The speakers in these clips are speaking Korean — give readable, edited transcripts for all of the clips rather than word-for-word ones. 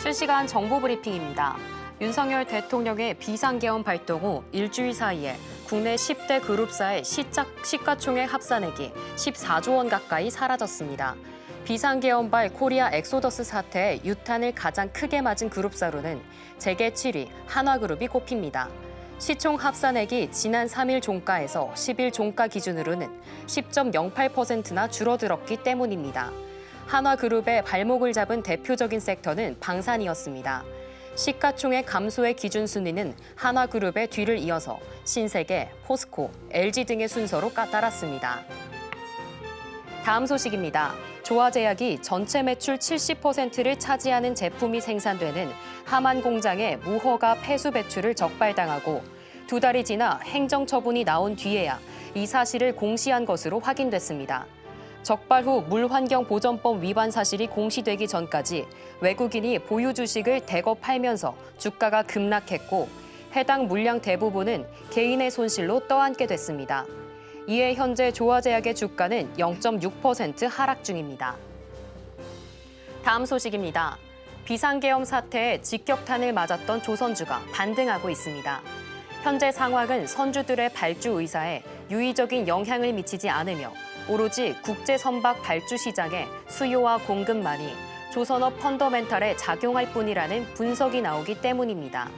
실시간 정보 브리핑입니다. 윤석열 대통령의 비상계엄 발동 후 일주일 사이에 국내 10대 그룹사의 시가총액 합산액이 14조 원 가까이 사라졌습니다. 비상계엄발 코리아 엑소더스 사태에 유탄을 가장 크게 맞은 그룹사로는 재계 7위 한화그룹이 꼽힙니다. 시총 합산액이 지난 3일 종가에서 10일 종가 기준으로는 10.08%나 줄어들었기 때문입니다. 한화그룹의 발목을 잡은 대표적인 섹터는 방산이었습니다. 시가총액 감소의 기준 순위는 한화그룹의 뒤를 이어서 신세계, 포스코, LG 등의 순서로 따랐습니다. 다음 소식입니다. 조화제약이 전체 매출 70%를 차지하는 제품이 생산되는 함안 공장의 무허가 폐수 배출을 적발당하고 2달이 지나 행정처분이 나온 뒤에야 이 사실을 공시한 것으로 확인됐습니다. 적발 후 물환경보전법 위반 사실이 공시되기 전까지 외국인이 보유 주식을 대거 팔면서 주가가 급락했고 해당 물량 대부분은 개인의 손실로 떠안게 됐습니다. 이에 현재 조화제약의 주가는 0.6% 하락 중입니다. 다음 소식입니다. 비상계엄 사태에 직격탄을 맞았던 조선주가 반등하고 있습니다. 현재 상황은 선주들의 발주 의사에 유의적인 영향을 미치지 않으며 오로지 국제 선박 발주 시장의 수요와 공급만이 조선업 펀더멘탈에 작용할 뿐이라는 분석이 나오기 때문입니다.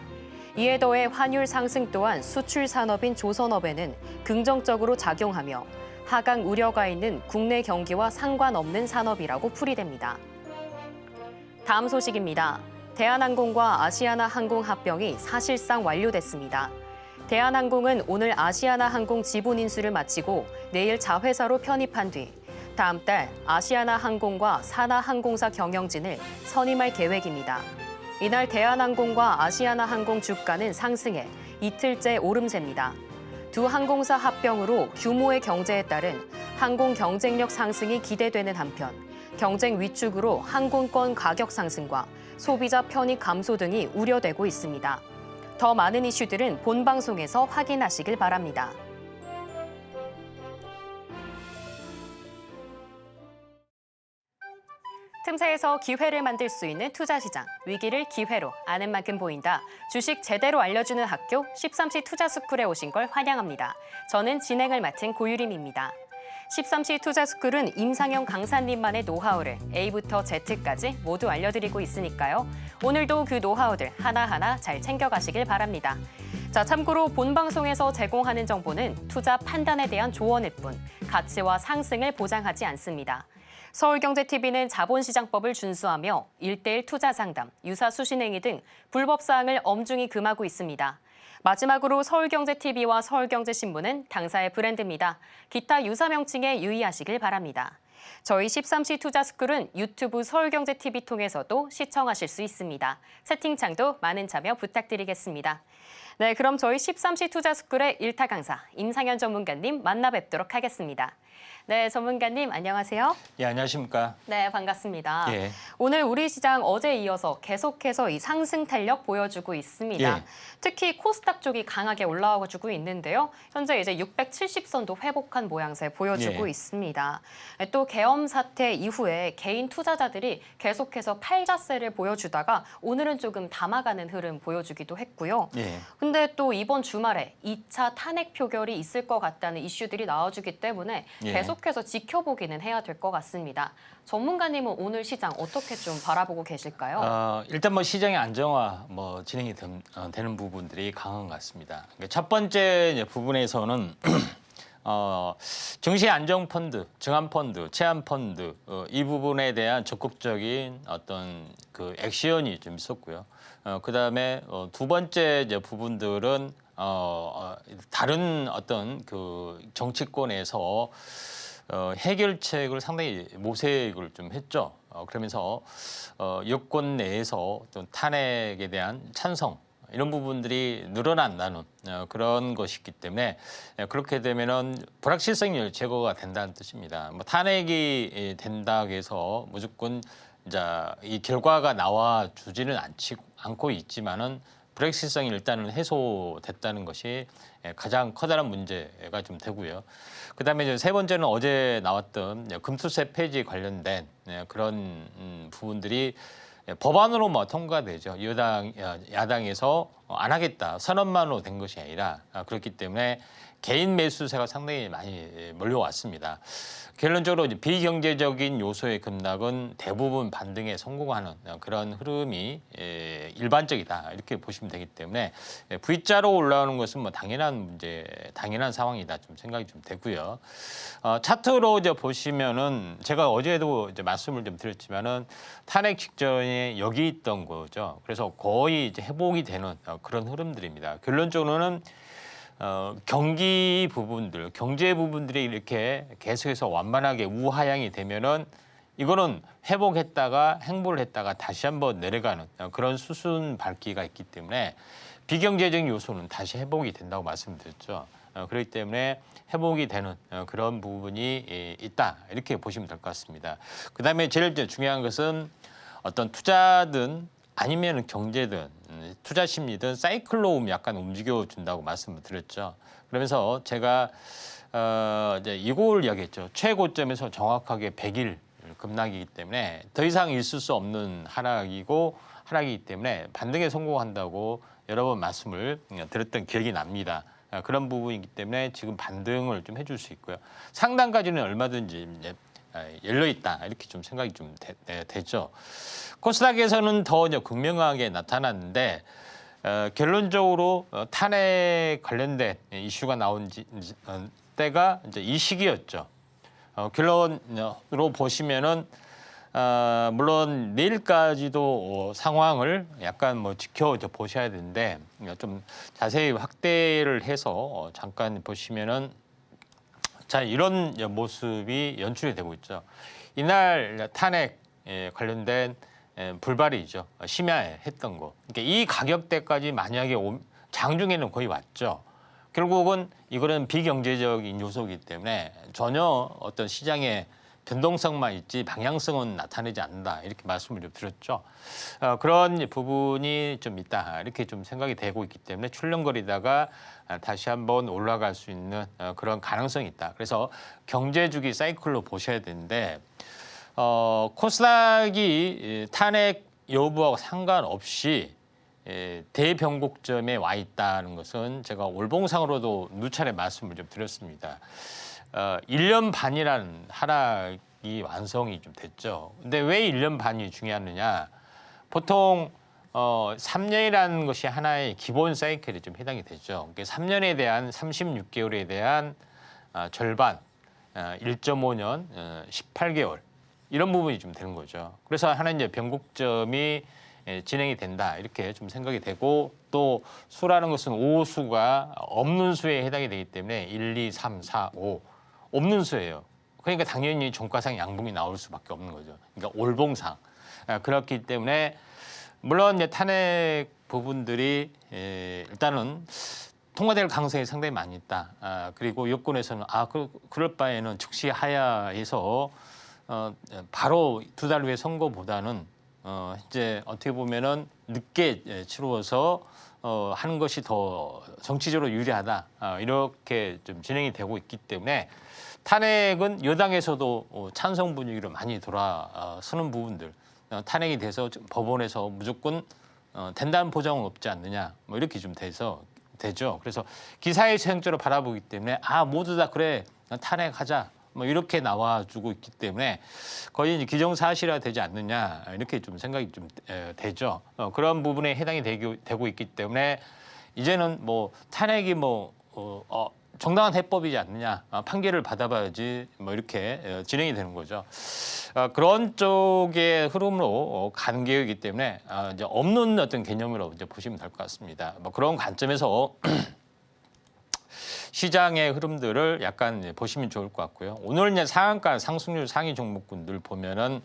이에 더해 환율 상승 또한 수출 산업인 조선업에는 긍정적으로 작용하며 하강 우려가 있는 국내 경기와 상관없는 산업이라고 풀이됩니다. 다음 소식입니다. 대한항공과 아시아나항공 합병이 사실상 완료됐습니다. 대한항공은 오늘 아시아나항공 지분 인수를 마치고 내일 자회사로 편입한 뒤 다음 달 아시아나항공과 산하항공사 경영진을 선임할 계획입니다. 이날 대한항공과 아시아나항공 주가는 상승해 이틀째 오름세입니다. 두 항공사 합병으로 규모의 경제에 따른 항공 경쟁력 상승이 기대되는 한편 경쟁 위축으로 항공권 가격 상승과 소비자 편익 감소 등이 우려되고 있습니다. 더 많은 이슈들은 본 방송에서 확인하시길 바랍니다. 틈새에서 기회를 만들 수 있는 투자시장, 위기를 기회로 아는 만큼 보인다. 주식 제대로 알려주는 학교 13시 투자스쿨에 오신 걸 환영합니다. 저는 진행을 맡은 고유림입니다. 13시 투자스쿨은 임상영 강사님만의 노하우를 A부터 Z까지 모두 알려드리고 있으니까요. 오늘도 그 노하우들 하나하나 잘 챙겨가시길 바랍니다. 자, 참고로 본 방송에서 제공하는 정보는 투자 판단에 대한 조언일 뿐 가치와 상승을 보장하지 않습니다. 서울경제TV는 자본시장법을 준수하며 1:1 투자 상담, 유사 수신행위 등 불법 사항을 엄중히 금하고 있습니다. 마지막으로 서울경제TV와 서울경제신문은 당사의 브랜드입니다. 기타 유사 명칭에 유의하시길 바랍니다. 저희 13시 투자스쿨은 유튜브 서울경제TV 통해서도 시청하실 수 있습니다. 채팅창도 많은 참여 부탁드리겠습니다. 네, 그럼 저희 13시 투자스쿨의 1타 강사 임상현 전문가님 만나 뵙도록 하겠습니다. 네, 전문가님 안녕하세요. 예, 안녕하십니까. 네, 반갑습니다. 예. 오늘 우리 시장 어제에 이어서 계속해서 이 상승 탄력 보여주고 있습니다. 예. 특히 코스닥 쪽이 강하게 올라와주고 있는데요. 현재 이제 670선도 회복한 모양새 보여주고 예. 있습니다. 또 계엄 사태 이후에 개인 투자자들이 계속해서 팔자세를 보여주다가 오늘은 조금 담아가는 흐름 보여주기도 했고요. 예. 근데 또 이번 주말에 2차 탄핵 표결이 있을 것 같다는 이슈들이 나와주기 때문에 예. 계속해서 지켜보기는 해야 될 것 같습니다. 전문가님은 오늘 시장 어떻게 좀 바라보고 계실까요? 일단 뭐 시장의 안정화 진행이 되는 부분들이 강한 것 같습니다. 첫 번째 이제 부분에서는 증시 안정 펀드, 증한 펀드, 채한 펀드 이 부분에 대한 적극적인 어떤 그 액션이 좀 있었고요. 그다음에 두 번째 이제 부분들은 다른 어떤 그 정치권에서 해결책을 상당히 모색을 좀 했죠. 그러면서 여권 내에서 또 탄핵에 대한 찬성 이런 부분들이 늘어난다는 그런 것이기 때문에 그렇게 되면은 불확실성이 제거가 된다는 뜻입니다. 뭐 탄핵이 된다고 해서 무조건 이제 이 결과가 나와 주지는 않고 있지만은 불확실성이 일단은 해소됐다는 것이 가장 커다란 문제가 좀 되고요. 그다음에 이제 세 번째는 어제 나왔던 금투세 폐지 관련된 그런 부분들이 법안으로 뭐 통과되죠. 야당에서 안 하겠다 선언만으로 된 것이 아니라 그렇기 때문에 개인 매수세가 상당히 많이 몰려왔습니다. 결론적으로 이제 비경제적인 요소의 급락은 대부분 반등에 성공하는 그런 흐름이 일반적이다 이렇게 보시면 되기 때문에 V자로 올라오는 것은 뭐 당연한 문제, 당연한 상황이다 좀 생각이 좀 되고요. 차트로 이제 보시면은 제가 어제도 이제 말씀을 좀 드렸지만은 탄핵 직전에 여기 있던 거죠. 그래서 거의 이제 회복이 되는 그런 흐름들입니다. 결론적으로는 경기 부분들, 경제 부분들이 이렇게 계속해서 완만하게 우하향이 되면은 이거는 회복했다가 행보를 했다가 다시 한번 내려가는 그런 수순 밟기가 있기 때문에 비경제적인 요소는 다시 회복이 된다고 말씀드렸죠. 그렇기 때문에 회복이 되는 그런 부분이 있다 이렇게 보시면 될 것 같습니다. 그다음에 제일 중요한 것은 어떤 투자든 아니면 경제든 투자 심리든 사이클로 약간 움직여 준다고 말씀을 드렸죠. 그러면서 제가 이제 이걸 이야기했죠. 최고점에서 정확하게 100일 급락이기 때문에 더 이상 있을 수 없는 하락이기 때문에 반등에 성공한다고 여러 번 말씀을 드렸던 기억이 납니다. 그런 부분이기 때문에 지금 반등을 좀 해줄 수 있고요. 상단까지는 얼마든지 이제 열려 있다 이렇게 좀 생각이 좀 되죠. 코스닥에서는 더 이제 극명하게 나타났는데 결론적으로 탄핵 관련된 이슈가 나온 때가 이제 이 시기였죠. 결론으로 보시면은 물론 내일까지도 상황을 약간 뭐 지켜 보셔야 되는데 좀 자세히 확대를 해서 잠깐 보시면은 자 이런 모습이 연출이 되고 있죠. 이날 탄핵 관련된 불발이죠. 심야했던 거. 그러니까 이 가격대까지 만약에 장중에는 거의 왔죠. 결국은 이거는 비경제적인 요소이기 때문에 전혀 어떤 시장의 변동성만 있지 방향성은 나타내지 않는다 이렇게 말씀을 좀 드렸죠. 그런 부분이 좀 있다 이렇게 좀 생각이 되고 있기 때문에 출렁거리다가 다시 한번 올라갈 수 있는 그런 가능성이 있다. 그래서 경제주기 사이클로 보셔야 되는데 코스닥이 탄핵 여부와 상관없이 대변곡점에 와 있다는 것은 제가 올봉상으로도 누차례 말씀을 좀 드렸습니다. 1년 반이라는 하락이 완성이 좀 됐죠. 근데 왜 1년 반이 중요하느냐? 보통 3년이라는 것이 하나의 기본 사이클에 좀 해당이 되죠. 3년에 대한 36개월에 대한 절반, 1.5년, 18개월 이런 부분이 좀 되는 거죠. 그래서 하나의 이제 변곡점이 진행이 된다 이렇게 좀 생각이 되고 또 수라는 것은 5수가 없는 수에 해당이 되기 때문에 1, 2, 3, 4, 5 없는 수예요. 그러니까 당연히 종가상 양봉이 나올 수밖에 없는 거죠. 그러니까 올봉상 그렇기 때문에 물론 이제 탄핵 부분들이 일단은 통과될 가능성이 상당히 많이 있다. 그리고 여권에서는 그럴 바에는 즉시 하야해서 바로 2달 후에 선거보다는 이제 어떻게 보면은 늦게 치루어서 하는 것이 더 정치적으로 유리하다 이렇게 좀 진행이 되고 있기 때문에 탄핵은 여당에서도 찬성 분위기로 많이 돌아서는 부분들 탄핵이 돼서 법원에서 무조건 된다는 보장은 없지 않느냐 뭐 이렇게 좀 되죠. 그래서 기사의 성적으로 바라보기 때문에 모두 다 그래 탄핵하자 뭐 이렇게 나와주고 있기 때문에 거의 이제 기정사실화 되지 않느냐 이렇게 좀 생각이 좀 되죠. 그런 부분에 해당이 되고 있기 때문에 이제는 뭐 탄핵이 정당한 해법이지 않느냐 판결을 받아봐야지 뭐 이렇게 진행이 되는 거죠. 그런 쪽의 흐름으로 가는 계획이기 때문에 이제 없는 어떤 개념으로 이제 보시면 될 것 같습니다. 뭐 그런 관점에서 시장의 흐름들을 약간 보시면 좋을 것 같고요. 오늘 이제 상한가 상승률 상위 종목군들 보면은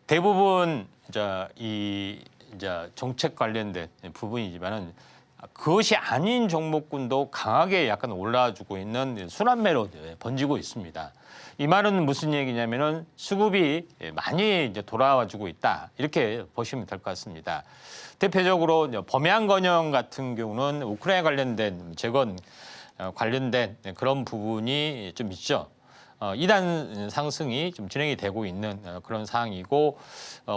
대부분 이제 정책 관련된 부분이지만은 그것이 아닌 종목군도 강하게 약간 올라와주고 있는 순환매로 번지고 있습니다. 이 말은 무슨 얘기냐면은 수급이 많이 이제 돌아와주고 있다 이렇게 보시면 될 것 같습니다. 대표적으로 범양건영 같은 경우는 우크라이나 관련된 재건 관련된 그런 부분이 좀 있죠. 2단 상승이 좀 진행이 되고 있는 그런 상황이고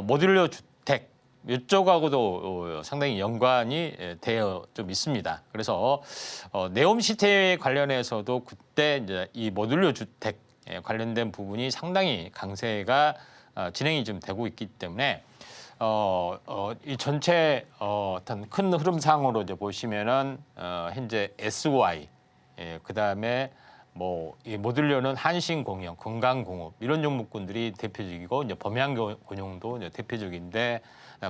모듈러 주택 이쪽하고도 상당히 연관이 되어 좀 있습니다. 그래서 네옴시티 관련해서도 그때 이제 이 모듈러 주택 관련된 부분이 상당히 강세가 진행이 좀 되고 있기 때문에 이 전체 어떤 큰 흐름상으로 이제 보시면은 현재 SY 그다음에 뭐 이 모듈러는 한신공영, 건강공업 이런 종목군들이 대표적이고 이제 범양건영도 이제 대표적인데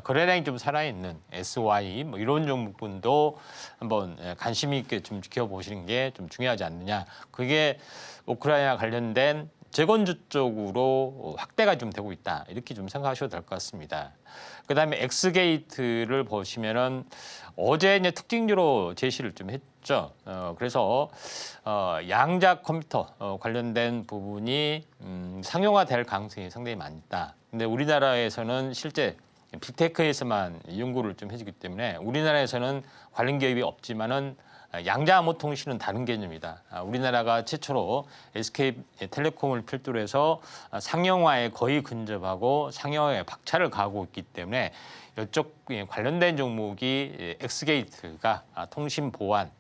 거래량이 좀 살아있는 SY 뭐 이런 종목군도 한번 관심 있게 좀 지켜보시는 게 좀 중요하지 않느냐. 그게 우크라이나 관련된 재건주 쪽으로 확대가 좀 되고 있다. 이렇게 좀 생각하셔도 될 것 같습니다. 그다음에 엑스게이트를 보시면은 어제 이제 특징주로 제시를 좀 했죠. 그래서 양자 컴퓨터 관련된 부분이 상용화될 가능성이 상당히 많다. 근데 우리나라에서는 실제 빅테크에서만 연구를 좀 해주기 때문에 우리나라에서는 관련 기업이 없지만은 양자암호통신은 다른 개념이다. 우리나라가 최초로 SK텔레콤을 필두로 해서 상용화에 거의 근접하고 상용화에 박차를 가하고 있기 때문에 이쪽 관련된 종목이 엑스게이트가 통신 보안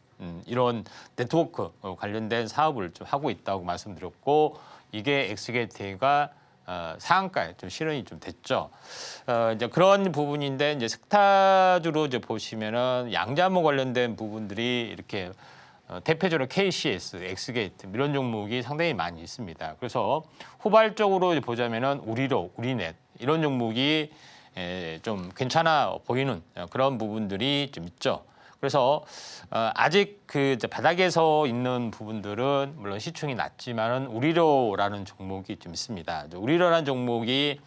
이런 네트워크 관련된 사업을 좀 하고 있다고 말씀드렸고 이게 엑스게이트가 상한가에 좀 실현이 좀 됐죠. 이제 그런 부분인데 이제 sek타주로 이제 보시면은 양자암호 관련된 부분들이 이렇게 대표적으로 KCS, 엑스게이트 이런 종목이 상당히 많이 있습니다. 그래서 후발적으로 보자면은 우리로, 우리넷 이런 종목이 좀 괜찮아 보이는 그런 부분들이 좀 있죠. 그래서 아직 그 이제 바닥에서 있는 부분들은 물론 시총이 낮지만은 우리로라는 종목이 좀 있습니다. 우리로라는 종목이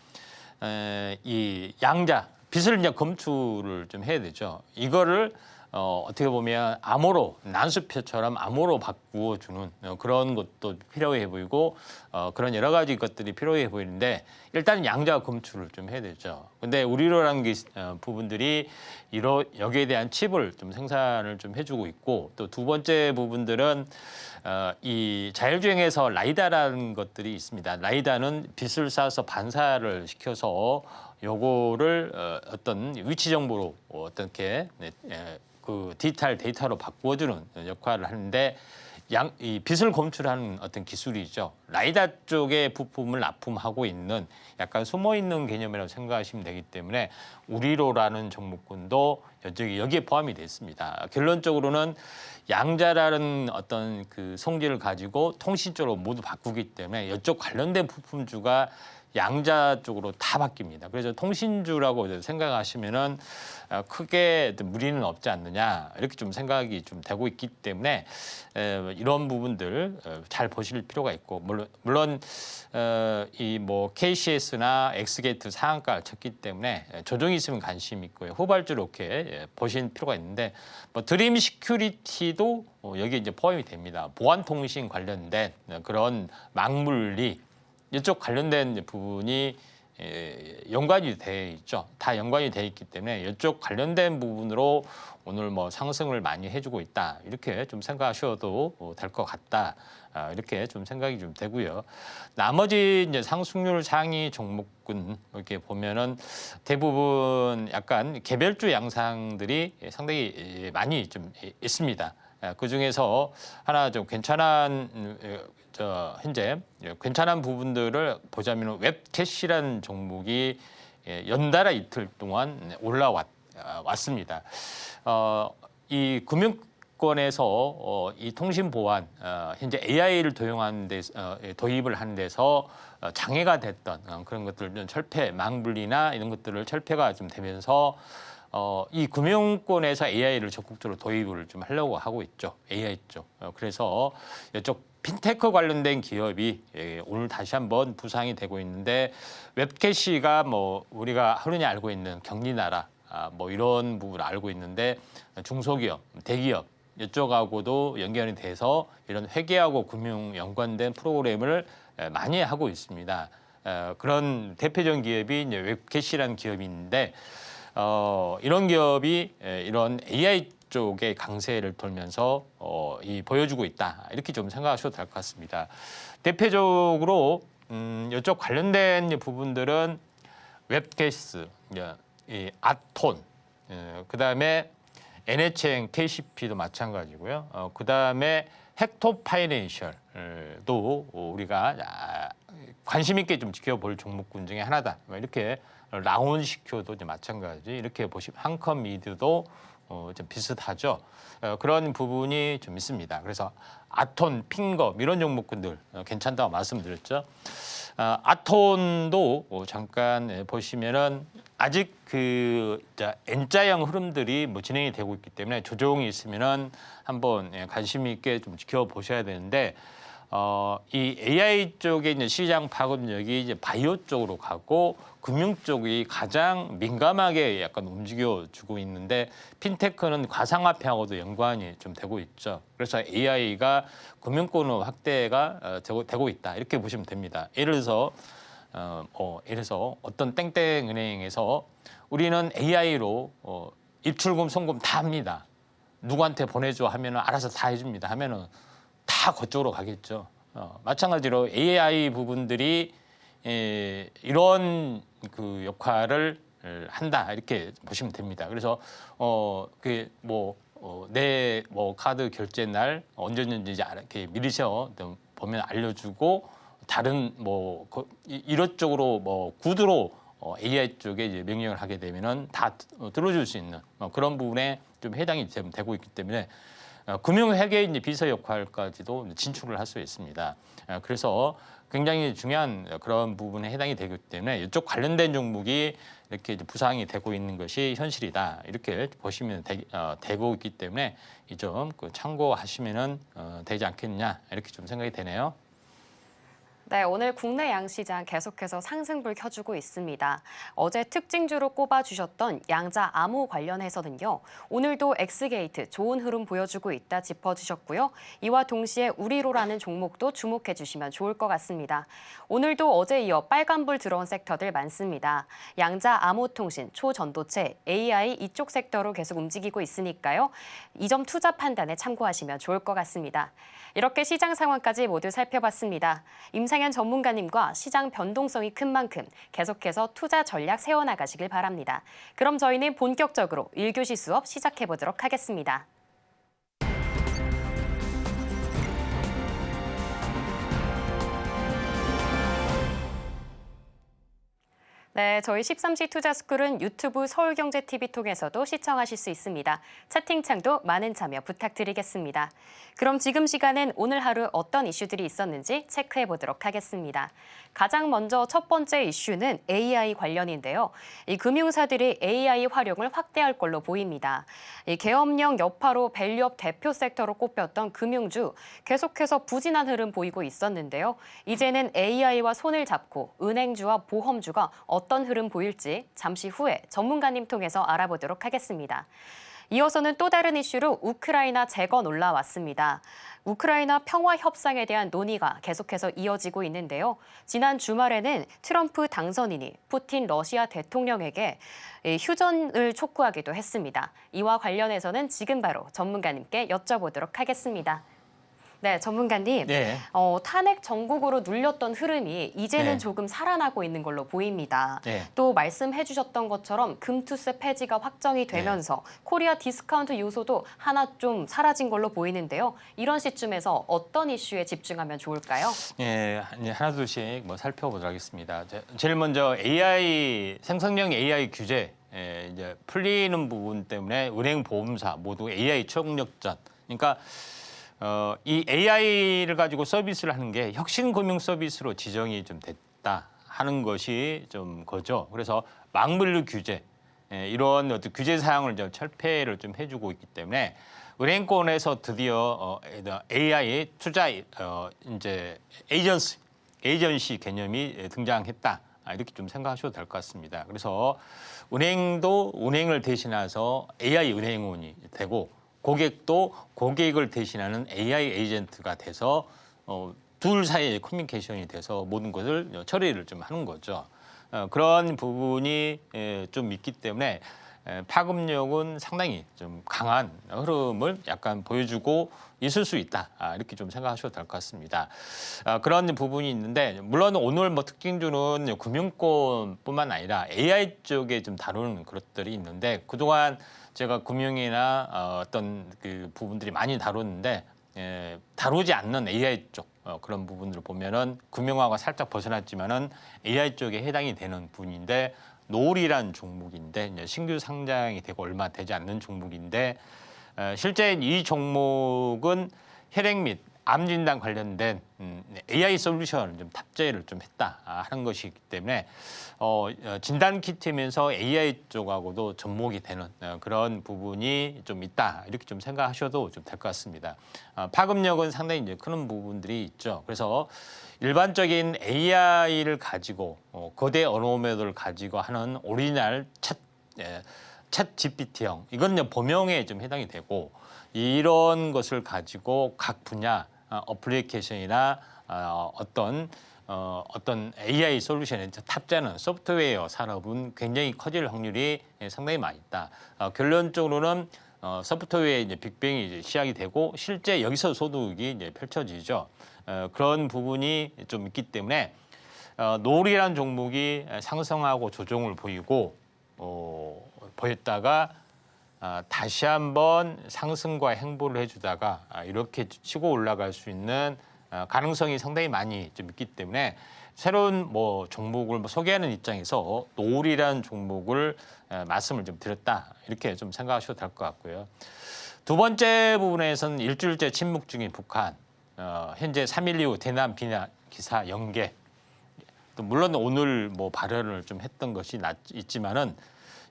이 양자 빚을 이제 검출을 좀 해야 되죠. 이거를 어떻게 보면 암호로 난수표처럼 암호로 바꾸어 주는 그런 것도 필요해 보이고 그런 여러 가지 것들이 필요해 보이는데 일단 양자 검출을 좀 해야 되죠. 근데 우리로라는 게 부분들이 여기에 대한 칩을 좀 생산을 좀 해주고 있고 또 두 번째 부분들은 이 자율주행에서 라이다라는 것들이 있습니다. 라이다는 빛을 쏴서 반사를 시켜서 요거를 어떤 위치 정보로 어떻게 그 디지털 데이터로 바꾸어주는 역할을 하는데 이 빛을 검출하는 어떤 기술이죠. 라이다 쪽의 부품을 납품하고 있는 약간 숨어있는 개념이라고 생각하시면 되기 때문에 우리로라는 종목군도 여기에 포함이 됐습니다. 결론적으로는 양자라는 어떤 그 성질을 가지고 통신 쪽으로 모두 바꾸기 때문에 이쪽 관련된 부품주가 양자 쪽으로 다 바뀝니다. 그래서 통신주라고 생각하시면은 크게 무리는 없지 않느냐 이렇게 좀 생각이 좀 되고 있기 때문에 이런 부분들 잘 보실 필요가 있고 물론 이 뭐 KCS나 엑스게이트 상한가를 쳤기 때문에 조정이 있으면 관심 있고요. 후발주로 이렇게 보실 필요가 있는데 뭐 드림 시큐리티도 여기 이제 포함이 됩니다. 보안 통신 관련된 그런 망물리 이쪽 관련된 부분이 연관이 돼 있죠. 다 연관이 돼 있기 때문에 이쪽 관련된 부분으로 오늘 뭐 상승을 많이 해주고 있다. 이렇게 좀 생각하셔도 될 것 같다. 이렇게 좀 생각이 좀 되고요. 나머지 이제 상승률 상위 종목군 이렇게 보면은 대부분 약간 개별주 양상들이 상당히 많이 좀 있습니다. 그 중에서 하나 좀 괜찮은 현재 괜찮은 부분들을 보자면 웹캐시라는 종목이 연달아 이틀 동안 올라왔습니다. 이 금융권에서 이 통신 보안 현재 AI를 도입을 하는 데서 장애가 됐던 그런 것들 철폐 망분리나 이런 것들을 철폐가 좀 되면서 이 금융권에서 AI를 적극적으로 도입을 좀 하려고 하고 있죠. AI 쪽. 그래서 이쪽 핀테크 관련된 기업이 오늘 다시 한번 부상이 되고 있는데 웹캐시가 뭐 우리가 흔히 알고 있는 경리나라 뭐 이런 부분을 알고 있는데 중소기업, 대기업 이쪽하고도 연결이 돼서 이런 회계하고 금융 연관된 프로그램을 많이 하고 있습니다. 그런 대표적인 기업이 이제 웹캐시라는 기업인데 이런 기업이 이런 AI 쪽의 강세를 돌면서 보여주고 있다 이렇게 좀 생각하셔도 될 것 같습니다. 대표적으로 이쪽 관련된 부분들은 웹캐시, 이 아톤, 그다음에 NHN, KCP도 마찬가지고요. 그다음에 헥토 파이낸셜도 우리가 관심 있게 좀 지켜볼 종목군 중에 하나다. 이렇게 라운시큐도 이제 마찬가지. 이렇게 보시면 한컴미드도 좀 비슷하죠. 그런 부분이 좀 있습니다. 그래서 아톤, 핑거 이런 종목군들 괜찮다고 말씀드렸죠. 아톤도 잠깐 보시면은 아직 그 N자형 흐름들이 뭐 진행이 되고 있기 때문에 조정이 있으면은 한번 관심 있게 좀 지켜보셔야 되는데 이 AI 쪽의 이제 시장 파급력이 이제 바이오 쪽으로 가고 금융 쪽이 가장 민감하게 약간 움직여주고 있는데 핀테크는 가상화폐하고도 연관이 좀 되고 있죠. 그래서 AI가 금융권 확대가 되고 있다 이렇게 보시면 됩니다. 예를 들어서 어떤 땡땡 은행에서 우리는 AI로 입출금 송금 다 합니다. 누구한테 보내줘 하면은 알아서 다 해줍니다. 하면은 다 그쪽으로 가겠죠. 마찬가지로 AI 부분들이 이런 그 역할을 한다 이렇게 보시면 됩니다. 그래서 내 카드 결제 날 언제든지 이렇게 미리서 보면 알려주고 다른 이런 쪽으로 구두로 AI 쪽에 이제 명령을 하게 되면은 다 들어줄 수 있는 그런 부분에 좀 해당이 되고 있기 때문에. 금융회계 이제 비서 역할까지도 진출을 할 수 있습니다. 그래서 굉장히 중요한 그런 부분에 해당이 되기 때문에 이쪽 관련된 종목이 이렇게 이제 부상이 되고 있는 것이 현실이다. 이렇게 보시면 되고 있기 때문에 이 점 참고하시면은 되지 않겠느냐 이렇게 좀 생각이 되네요. 네, 오늘 국내 양시장 계속해서 상승불 켜주고 있습니다. 어제 특징주로 꼽아주셨던 양자 암호 관련해서는요. 오늘도 엑스게이트 좋은 흐름 보여주고 있다 짚어주셨고요. 이와 동시에 우리로라는 종목도 주목해 주시면 좋을 것 같습니다. 오늘도 어제 이어 빨간불 들어온 섹터들 많습니다. 양자 암호통신, 초전도체, AI 이쪽 섹터로 계속 움직이고 있으니까요. 이 점 투자 판단에 참고하시면 좋을 것 같습니다. 이렇게 시장 상황까지 모두 살펴봤습니다. 임상현 전문가님과 시장 변동성이 큰 만큼 계속해서 투자 전략 세워나가시길 바랍니다. 그럼 저희는 본격적으로 1교시 수업 시작해보도록 하겠습니다. 네, 저희 13시 투자스쿨은 유튜브 서울경제TV 통해서도 시청하실 수 있습니다. 채팅창도 많은 참여 부탁드리겠습니다. 그럼 지금 시간은 오늘 하루 어떤 이슈들이 있었는지 체크해 보도록 하겠습니다. 가장 먼저 첫 번째 이슈는 AI 관련인데요. 이 금융사들이 AI 활용을 확대할 걸로 보입니다. 이 계엄령 여파로 밸류업 대표 섹터로 꼽혔던 금융주 계속해서 부진한 흐름 보이고 있었는데요. 이제는 AI와 손을 잡고 은행주와 보험주가 어떤 흐름 보일지 잠시 후에 전문가님 통해서 알아보도록 하겠습니다. 이어서는 또 다른 이슈로 우크라이나 재건 올라왔습니다. 우크라이나 평화 협상에 대한 논의가 계속해서 이어지고 있는데요. 지난 주말에는 트럼프 당선인이 푸틴 러시아 대통령에게 휴전을 촉구하기도 했습니다. 이와 관련해서는 지금 바로 전문가님께 여쭤보도록 하겠습니다. 네, 전문가님. 네. 탄핵 전국으로 눌렸던 흐름이 이제는 네. 조금 살아나고 있는 걸로 보입니다. 네. 또 말씀해 주셨던 것처럼 금투세 폐지가 확정이 되면서 코리아 디스카운트 요소도 하나 좀 사라진 걸로 보이는데요. 이런 시점에서 어떤 이슈에 집중하면 좋을까요? 예, 이제 하나둘씩 살펴보도록 하겠습니다. 제일 먼저 AI 생성형 AI 규제 이제 풀리는 부분 때문에 은행 보험사 모두 AI 초능력전. 그러니까 이 AI를 가지고 서비스를 하는 게 혁신금융 서비스로 지정이 좀 됐다 하는 것이 좀 거죠. 그래서 막물류 규제 이런 어떤 규제 사항을 좀 철폐를 좀 해주고 있기 때문에 은행권에서 드디어 AI 투자 이제 에이전시 개념이 등장했다 이렇게 좀 생각하셔도 될 것 같습니다. 그래서 은행도 은행을 대신해서 AI 은행원이 되고 고객도 고객을 대신하는 AI 에이전트가 돼서 둘 사이의 커뮤니케이션이 돼서 모든 것을 처리를 좀 하는 거죠. 그런 부분이 좀 있기 때문에 파급력은 상당히 좀 강한 흐름을 약간 보여주고 있을 수 있다. 이렇게 좀 생각하셔도 될 것 같습니다. 그런 부분이 있는데 물론 오늘 뭐 특징주는 금융권뿐만 아니라 AI 쪽에 좀 다루는 것들이 있는데 그동안 제가 금융이나 어떤 그 부분들이 많이 다뤘는데 다루지 않는 AI 쪽 그런 부분들을 보면은 금융화가 살짝 벗어났지만은 AI 쪽에 해당이 되는 부분인데 노을이란 종목인데 이제 신규 상장이 되고 얼마 되지 않는 종목인데 실제 이 종목은 혈액 및 암 진단 관련된 AI 솔루션을 좀 탑재를 좀 했다 하는 것이기 때문에 진단 키트면서 AI 쪽하고도 접목이 되는 그런 부분이 좀 있다 이렇게 좀 생각하셔도 좀 될 것 같습니다. 파급력은 상당히 이제 큰 부분들이 있죠. 그래서 일반적인 AI를 가지고 거대 언어 모델을 가지고 하는 오리지널 챗 GPT형 이건 이제 범용에 좀 해당이 되고 이런 것을 가지고 각 분야 어플리케이션이나 어떤 AI 솔루션에 탑재하는 소프트웨어 산업은 굉장히 커질 확률이 상당히 많이 있다. 결론적으로는 소프트웨어의 이제 빅뱅이 이제 시작이 되고 실제 여기서 소득이 이제 펼쳐지죠. 그런 부분이 좀 있기 때문에 노을이라는 종목이 상승하고 조정을 보였다가 다시 한번 상승과 행보를 해주다가 이렇게 치고 올라갈 수 있는 가능성이 상당히 많이 좀 있기 때문에 새로운 뭐 종목을 소개하는 입장에서 노을이라는 종목을 말씀을 좀 드렸다 이렇게 좀 생각하셔도 될 것 같고요. 두 번째 부분에서는 일주일째 침묵 중인 북한, 현재 3.1 이후 대남 비난 기사 연계. 또 물론 오늘 뭐 발언을 좀 했던 것이 있지만은,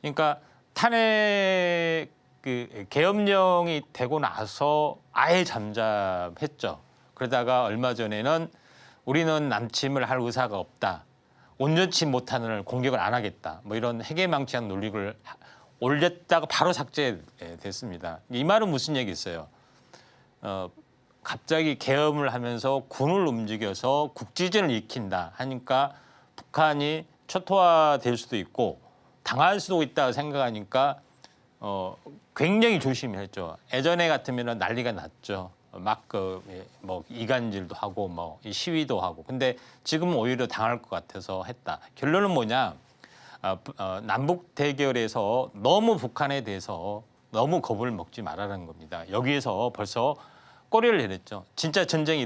그러니까 탄핵 그 계엄령이 되고 나서 아예 잠잠했죠. 그러다가 얼마 전에는 우리는 남침을 할 의사가 없다. 온전치 못하는 공격을 안 하겠다. 뭐 이런 해괴망치한 논리를 올렸다가 바로 삭제됐습니다. 이 말은 무슨 얘기 있어요? 갑자기 계엄을 하면서 군을 움직여서 국지전을 익힌다 하니까 북한이 초토화될 수도 있고 당할 수도 있다 생각하니까 굉장히 조심했죠. 예전에 같으면 난리가 났죠. 막 뭐 이간질도 하고 뭐 시위도 하고. 근데 지금은 오히려 당할 것 같아서 했다. 결론은 뭐냐? 남북 대결에서 너무 북한에 대해서 너무 겁을 먹지 말라는 겁니다. 여기에서 벌써 꼬리를 내렸죠. 진짜 전쟁이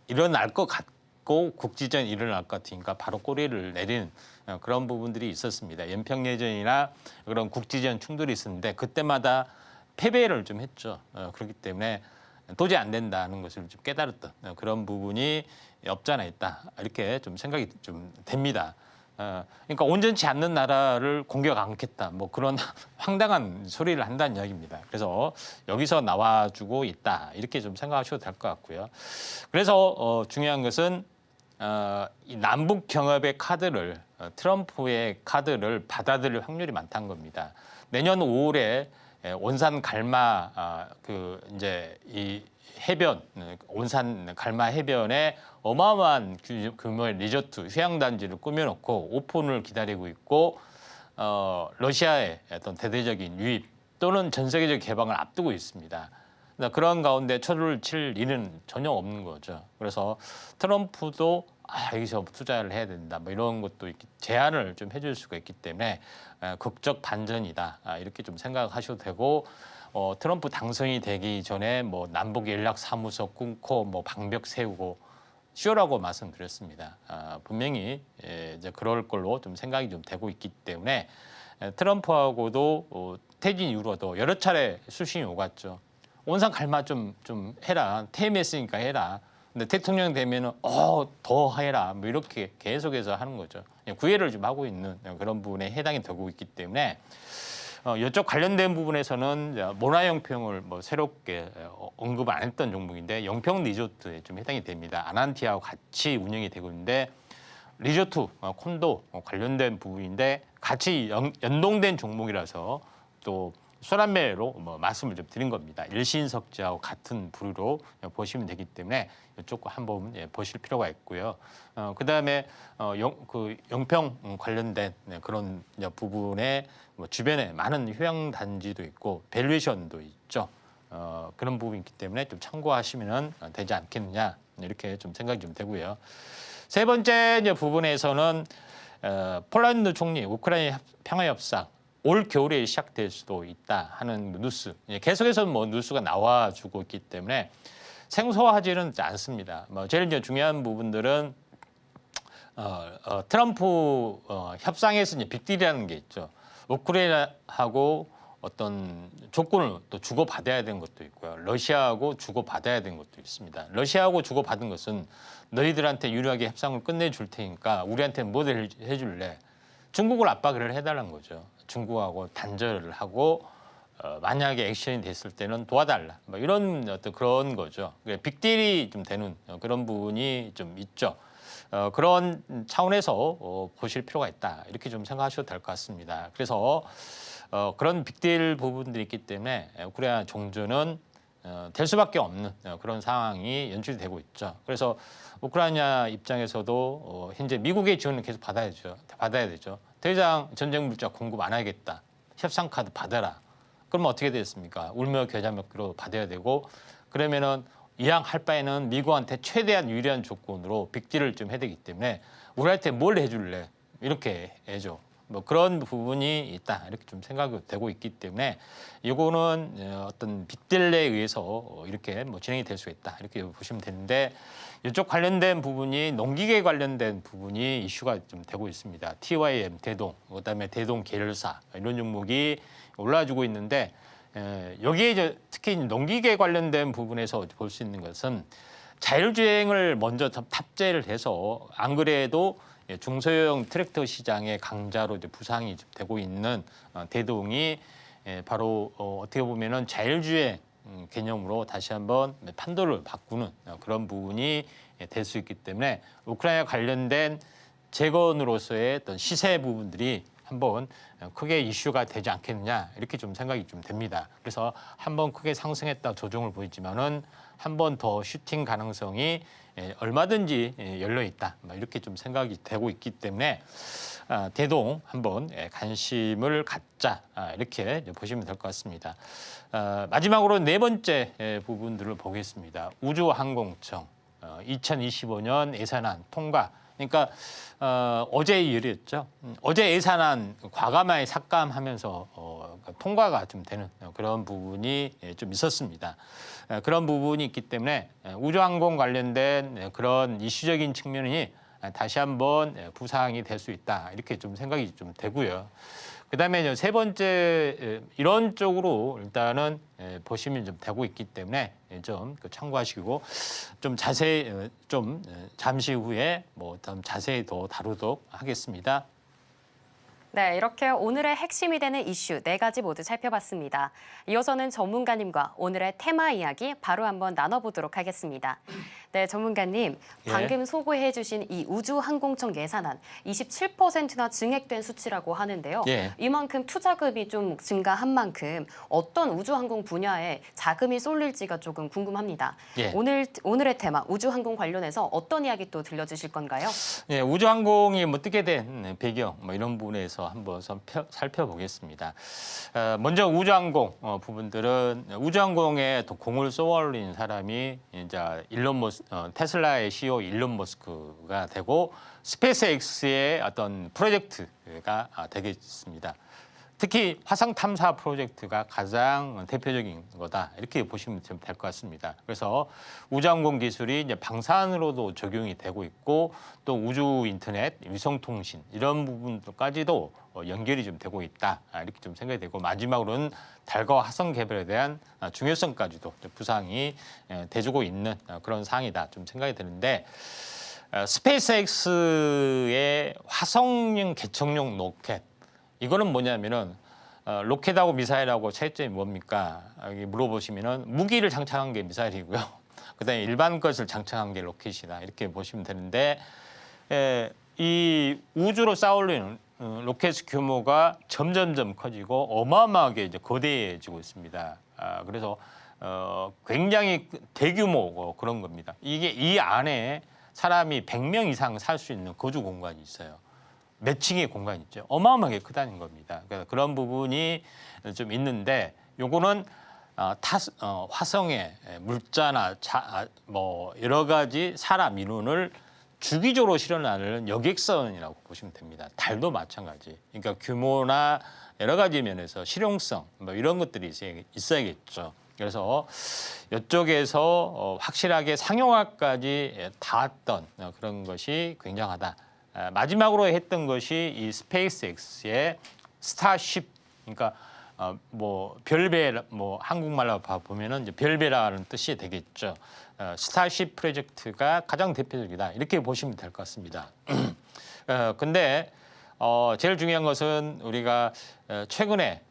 일어날 것 같고 국지전이 일어날 것 같으니까 바로 꼬리를 내리는 그런 부분들이 있었습니다. 연평예전이나 그런 국지전 충돌이 있었는데 그때마다 패배를 좀 했죠. 그렇기 때문에 도저히 안 된다는 것을 좀 깨달았던 그런 부분이 없지 않아 있다. 이렇게 좀 생각이 좀 됩니다. 그러니까 온전치 않는 나라를 공격 않겠다. 뭐 그런 황당한 소리를 한다는 이야기입니다. 그래서 여기서 나와주고 있다. 이렇게 좀 생각하셔도 될 것 같고요. 그래서 중요한 것은 이 남북 경협의 카드를 트럼프의 카드를 받아들일 확률이 많다는 겁니다. 내년 5월에 온산 갈마 그 이제 이 해변 온산 갈마 해변에 어마어마한 규모의 리조트 휴양단지를 꾸며놓고 오픈을 기다리고 있고 러시아의 어떤 대대적인 유입 또는 전 세계적 개방을 앞두고 있습니다. 그런 가운데 초를 칠 리는 전혀 없는 거죠. 그래서 트럼프도 여기서 투자를 해야 된다. 뭐 이런 것도 제안을 좀 해줄 수가 있기 때문에 극적 반전이다. 이렇게 좀 생각하셔도 되고 트럼프 당선이 되기 전에 뭐 남북 연락 사무소 끊고 뭐 방벽 세우고 쉬우라고 말씀드렸습니다. 분명히 이제 그럴 걸로 좀 생각이 좀 되고 있기 때문에 트럼프하고도 퇴진 이후로도 여러 차례 수신이 오갔죠. 온산 갈마 좀 해라. 퇴임했으니까 해라. 근데 대통령 되면은 더 해라. 뭐 이렇게 계속해서 하는 거죠. 구애를 좀 하고 있는 그런 부분에 해당이 되고 있기 때문에 이쪽 관련된 부분에서는 모나영평을 뭐 새롭게 언급을 안 했던 종목인데 영평 리조트에 좀 해당이 됩니다. 아난티아와 같이 운영이 되고 있는데 리조트, 콘도 관련된 부분인데 같이 연동된 종목이라서 또 순환매로 뭐 말씀을 좀 드린 겁니다. 일신석지하고 같은 부류로 보시면 되기 때문에 이쪽 한번 보실 필요가 있고요. 그다음에 영평 관련된 그런 부분에 뭐 주변에 많은 휴양단지도 있고 밸류에이션도 있죠. 그런 부분이 있기 때문에 좀 참고하시면 되지 않겠느냐 이렇게 좀 생각이 좀 되고요. 세 번째 이제 부분에서는 폴란드 총리 우크라이나 평화 협상 올 겨울에 시작될 수도 있다 하는 뉴스 계속해서 뭐 뉴스가 나와주고 있기 때문에 생소하지는 않습니다. 뭐 제일 이제 중요한 부분들은 트럼프 협상에서 이제 빅딜이라는 게 있죠. 우크라이나하고 어떤 조건을 또 주고받아야 되는 것도 있고요. 러시아하고 주고받아야 되는 것도 있습니다. 러시아하고 주고받은 것은 너희들한테 유리하게 협상을 끝내줄 테니까 우리한테 뭐 해줄래? 중국을 압박을 해달라는 거죠. 중국하고 단절을 하고 만약에 액션이 됐을 때는 도와달라. 뭐 이런 어떤 그런 거죠. 빅딜이 좀 되는 그런 부분이 좀 있죠. 그런 차원에서 보실 필요가 있다. 이렇게 좀 생각하셔도 될 것 같습니다. 그래서 그런 빅딜 부분들이 있기 때문에 우크라이나 종전은 될 수밖에 없는 그런 상황이 연출되고 있죠. 그래서 우크라이나 입장에서도 현재 미국의 지원을 계속 받아야 되죠. 더 이상 전쟁 물자 공급 안 하겠다. 협상 카드 받아라. 그러면 어떻게 되겠습니까? 울며 겨자 먹기로 받아야 되고 그러면은 이왕 할 바에는 미국한테 최대한 유리한 조건으로 빅딜을 좀 해야 되기 때문에 우리한테 뭘 해줄래? 이렇게 해줘. 뭐 그런 부분이 있다 이렇게 좀 생각이 되고 있기 때문에 이거는 어떤 빅딜에 의해서 이렇게 뭐 진행이 될 수 있다 이렇게 보시면 되는데 이쪽 관련된 부분이 농기계 관련된 부분이 이슈가 좀 되고 있습니다. TYM 대동 그다음에 대동 계열사 이런 종목이 올라와주고 있는데 여기에 이제 특히 농기계 관련된 부분에서 볼 수 있는 것은 자율주행을 먼저 탑재를 해서 안 그래도 중소형 트랙터 시장의 강자로 이제 부상이 되고 있는 대동이 바로 어떻게 보면은 자율주행 개념으로 다시 한번 판도를 바꾸는 그런 부분이 될 수 있기 때문에 우크라이나 관련된 재건으로서의 어떤 시세 부분들이 한번 크게 이슈가 되지 않겠느냐 이렇게 좀 생각이 좀 됩니다. 그래서 한번 크게 상승했다 조정을 보이지만은 한 번 더 슈팅 가능성이 얼마든지 열려 있다 이렇게 좀 생각이 되고 있기 때문에 대동 한번 관심을 갖자 이렇게 보시면 될 것 같습니다. 마지막으로 네 번째 부분들을 보겠습니다. 우주항공청 2025년 예산안 통과. 그러니까 어제 일이었죠. 어제 예산안 과감하게 삭감하면서 통과가 좀 되는 그런 부분이 좀 있었습니다. 그런 부분이 있기 때문에 우주항공 관련된 그런 이슈적인 측면이 다시 한번 부상이 될 수 있다 이렇게 좀 생각이 좀 되고요. 그다음에 세 번째 이런 쪽으로 일단은 보시면 좀 되고 있기 때문에 좀 참고하시고 좀 자세히 좀 잠시 후에 뭐 좀 자세히 더 다루도록 하겠습니다. 네, 이렇게 오늘의 핵심이 되는 이슈 4가지 모두 살펴봤습니다. 이어서는 전문가님과 오늘의 테마 이야기 바로 한번 나눠보도록 하겠습니다. 네, 전문가님, 방금 소개해 주신 이 우주항공청 예산안 27%나 증액된 수치라고 하는데요. 이만큼 투자금이 좀 증가한 만큼 어떤 우주항공 분야에 자금이 쏠릴지가 조금 궁금합니다. 오늘의 테마 우주항공 관련해서 어떤 이야기 또 들려주실 건가요? 우주항공이 뭐 뜨게 된 배경 뭐 이런 부분에서 한번 살펴보겠습니다. 먼저 우주항공 부분들은 우주항공에 또 공을 쏘아올린 사람이 이제 테슬라의 CEO 일론 머스크가 되고 스페이스X의 어떤 프로젝트가 되겠습니다. 특히 화성 탐사 프로젝트가 가장 대표적인 거다 이렇게 보시면 될 것 같습니다. 그래서 우주항공 기술이 이제 방산으로도 적용이 되고 있고 또 우주 인터넷, 위성 통신 이런 부분까지도 연결이 좀 되고 있다 이렇게 좀 생각이 되고 마지막으로는 달과 화성 개발에 대한 중요성까지도 부상이 돼주고 있는 그런 사항이다 좀 생각이 드는데. 스페이스X의 화성형 개척용 로켓 이거는 뭐냐면은 로켓하고 미사일하고 차이점이 뭡니까? 여기 물어보시면은 무기를 장착한 게 미사일이고요. 그다음에 일반 것을 장착한 게 로켓이다 이렇게 보시면 되는데 이 우주로 쌓아올리는 로켓 규모가 점점점 커지고 어마어마하게 이제 거대해지고 있습니다. 그래서 굉장히 대규모 그런 겁니다. 이게 이 안에 사람이 100명 이상 살 수 있는 거주 공간이 있어요. 몇 층의 공간이 있죠. 어마어마하게 크다는 겁니다. 그래서 그런 부분이 좀 있는데 요거는 화성에 물자나 뭐 여러 가지 사람 인원을 주기적으로 실현하는 여객선이라고 보시면 됩니다. 달도 마찬가지. 그러니까 규모나 여러 가지 면에서 실용성 뭐 이런 것들이 있어야겠죠. 그래서 이쪽에서 확실하게 상용화까지 닿았던 그런 것이 굉장하다. 마지막으로 했던 것이 이 스페이스X의 스타쉽, 그러니까 뭐 별배, 뭐 한국말로 보면은 이제 별배라는 뜻이 되겠죠. 스타쉽 프로젝트가 가장 대표적이다 이렇게 보시면 될 것 같습니다. 근데 제일 중요한 것은 우리가 최근에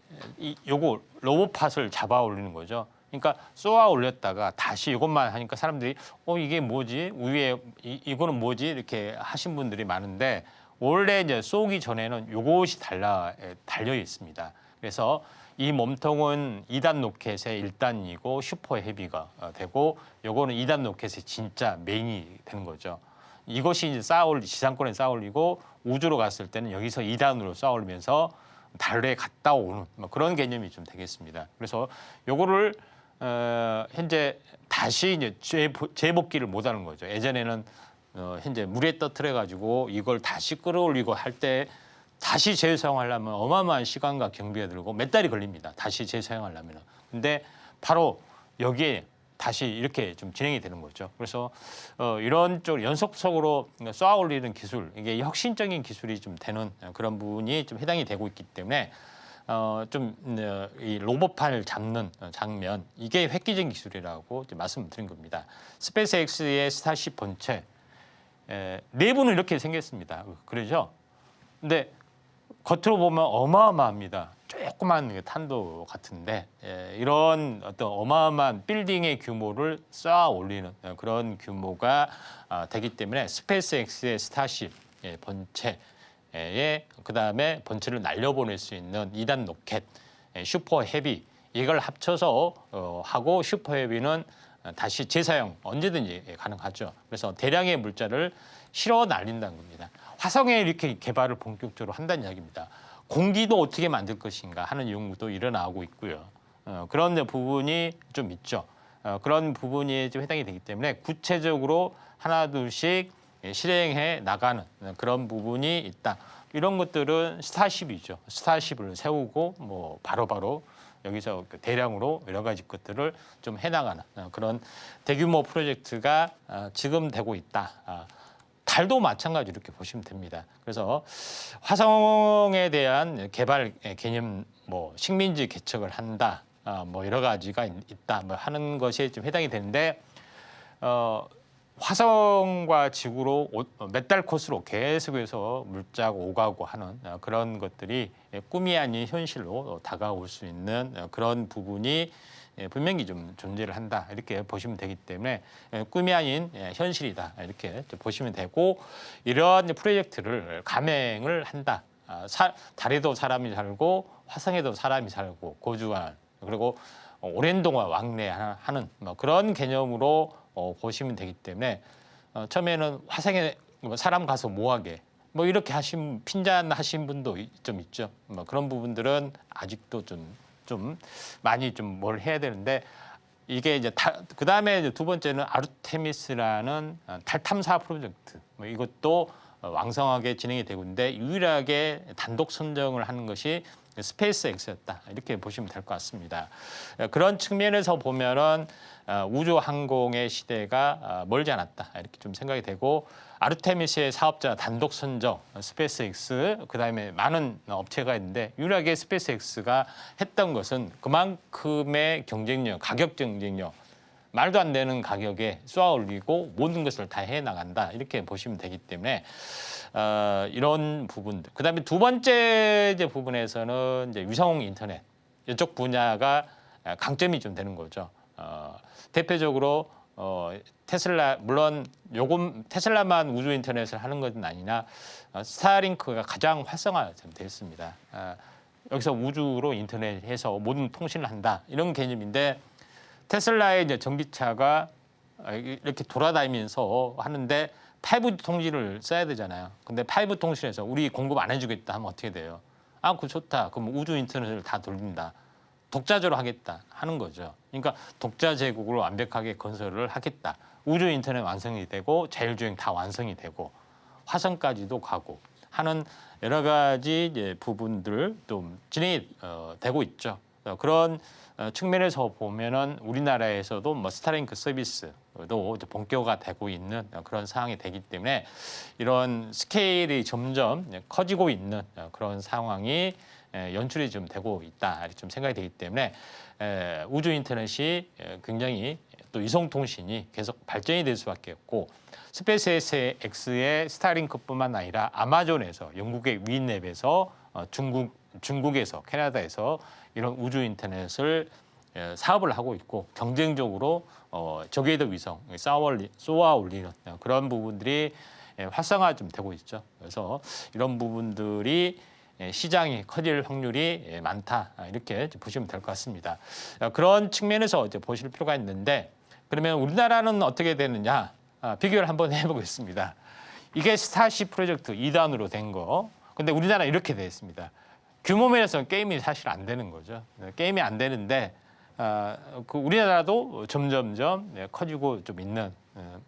요거 로봇팟을 잡아 올리는 거죠. 그러니까 쏘아 올렸다가 다시 이것만 하니까 사람들이 이게 뭐지? 위에 이거는 뭐지? 이렇게 하신 분들이 많은데 원래 이제 쏘기 전에는 요것이 달려 있습니다. 그래서 이 몸통은 2단 로켓의 1단이고 슈퍼 헤비가 되고 요거는 2단 로켓의 진짜 메인이 되는 거죠. 이것이 이제 지상권에 쌓아 올리고 우주로 갔을 때는 여기서 2단으로 쌓아 올리면서 달에 갔다 오는 뭐 그런 개념이 좀 되겠습니다. 그래서 요거를 현재 다시 이제 재복귀를 못 하는 거죠. 예전에는 현재 물에 떠트려 가지고 이걸 다시 끌어올리고 할 때 다시 재사용하려면 어마어마한 시간과 경비가 들고 몇 달이 걸립니다. 다시 재사용하려면. 근데 바로 여기에 다시 이렇게 좀 진행이 되는 거죠. 그래서 이런 쪽 연속적으로 쏘아 올리는 기술, 이게 혁신적인 기술이 좀 되는 그런 부분이 좀 해당이 되고 있기 때문에 좀 이 로봇판을 잡는 장면, 이게 획기적인 기술이라고 말씀드린 겁니다. 스페이스X의 스타쉽 본체 내부는 이렇게 생겼습니다. 그러죠? 근데 겉으로 보면 어마어마합니다. 조그만 탄도 같은데 이런 어떤 어마어마한 빌딩의 규모를 쌓아 올리는 그런 규모가 되기 때문에 스페이스X의 스타쉽 본체에 그다음에 본체를 날려보낼 수 있는 2단 로켓 슈퍼 헤비 이걸 합쳐서 하고 슈퍼 헤비는 다시 재사용 언제든지 가능하죠. 그래서 대량의 물자를 실어 날린다는 겁니다. 화성에 이렇게 개발을 본격적으로 한다는 이야기입니다. 공기도 어떻게 만들 것인가 하는 연구도 일어나고 있고요. 그런 부분이 좀 있죠. 그런 부분이 좀 해당이 되기 때문에 구체적으로 하나 둘씩 실행해 나가는 그런 부분이 있다. 이런 것들은 스타쉽이죠. 스타쉽을 세우고 뭐 바로바로 여기서 대량으로 여러 가지 것들을 좀 해나가는 그런 대규모 프로젝트가 지금 되고 있다. 달도 마찬가지 이렇게 보시면 됩니다. 그래서 화성에 대한 개발 개념, 뭐 식민지 개척을 한다, 뭐 여러 가지가 있다, 뭐 하는 것이 좀 해당이 되는데 화성과 지구로 몇 달 코스로 계속해서 물자가 오가고 하는 그런 것들이 꿈이 아닌 현실로 다가올 수 있는 그런 부분이 분명히 좀 존재를 한다 이렇게 보시면 되기 때문에 꿈이 아닌 현실이다 이렇게 보시면 되고 이러한 프로젝트를 감행을 한다. 달에도 사람이 살고 화성에도 사람이 살고 거주한 그리고 오랜 동안 왕래하는 뭐 그런 개념으로 보시면 되기 때문에 처음에는 화성에 사람 가서 뭐하게 뭐 이렇게 핀잔하신 분도 좀 있죠. 뭐 그런 부분들은 아직도 좀 많이 좀 뭘 해야 되는데 이게 이제 그 다음에 두 번째는 아르테미스라는 달 탐사 프로젝트 뭐 이것도 왕성하게 진행이 되고 있는데 유일하게 단독 선정을 하는 것이 스페이스X였다 이렇게 보시면 될 것 같습니다. 그런 측면에서 보면은 우주 항공의 시대가 멀지 않았다 이렇게 좀 생각이 되고 아르테미스의 사업자 단독 선정 스페이스X 그다음에 많은 업체가 있는데 유일하게 스페이스X가 했던 것은 그만큼의 경쟁력, 가격 경쟁력 말도 안 되는 가격에 쏘아 올리고 모든 것을 다 해 나간다 이렇게 보시면 되기 때문에 이런 부분들. 그다음에 두 번째 이제 부분에서는 이제 위성 인터넷 이쪽 분야가 강점이 좀 되는 거죠. 대표적으로 테슬라 물론 요금 테슬라만 우주 인터넷을 하는 것은 아니나 스타링크가 가장 활성화됐습니다. 여기서 우주로 인터넷해서 모든 통신을 한다 이런 개념인데 테슬라의 이제 전기차가 이렇게 돌아다니면서 하는데 5G 통신을 써야 되잖아요. 근데 5G 통신에서 우리 공급 안 해주겠다 하면 어떻게 돼요? 아, 그거 좋다. 그럼 우주 인터넷을 다 돌린다. 독자적으로 하겠다 하는 거죠. 그러니까 독자 제국으로 완벽하게 건설을 하겠다. 우주 인터넷 완성이 되고 자율주행 다 완성이 되고 화성까지도 가고 하는 여러 가지 이제 부분들 좀 진행이 되고 있죠. 그런 측면에서 보면은 우리나라에서도 뭐 스타링크 서비스도 이제 본격화 되고 있는 그런 상황이 되기 때문에 이런 스케일이 점점 커지고 있는 그런 상황이 연출이 좀 되고 있다 이렇게 좀 생각이 되기 때문에 우주 인터넷이 굉장히 또 이송 통신이 계속 발전이 될 수밖에 없고 스페이스X의 스타링크뿐만 아니라 아마존에서 영국의 위넷에서 중국에서 캐나다에서 이런 우주 인터넷을 사업을 하고 있고 경쟁적으로 저궤도 위성 쏘아 올리는 그런 부분들이 활성화 좀 되고 있죠. 그래서 이런 부분들이 시장이 커질 확률이 많다 이렇게 보시면 될 것 같습니다. 그런 측면에서 이제 보실 필요가 있는데 그러면 우리나라는 어떻게 되느냐 비교를 한번 해보겠습니다. 이게 스타쉽 프로젝트 2단으로 된 거. 근데 우리나라 이렇게 돼 있습니다. 규모 면에서는 게임이 사실 안 되는 거죠. 게임이 안 되는데 그 우리나라도 점점점 커지고 좀 있는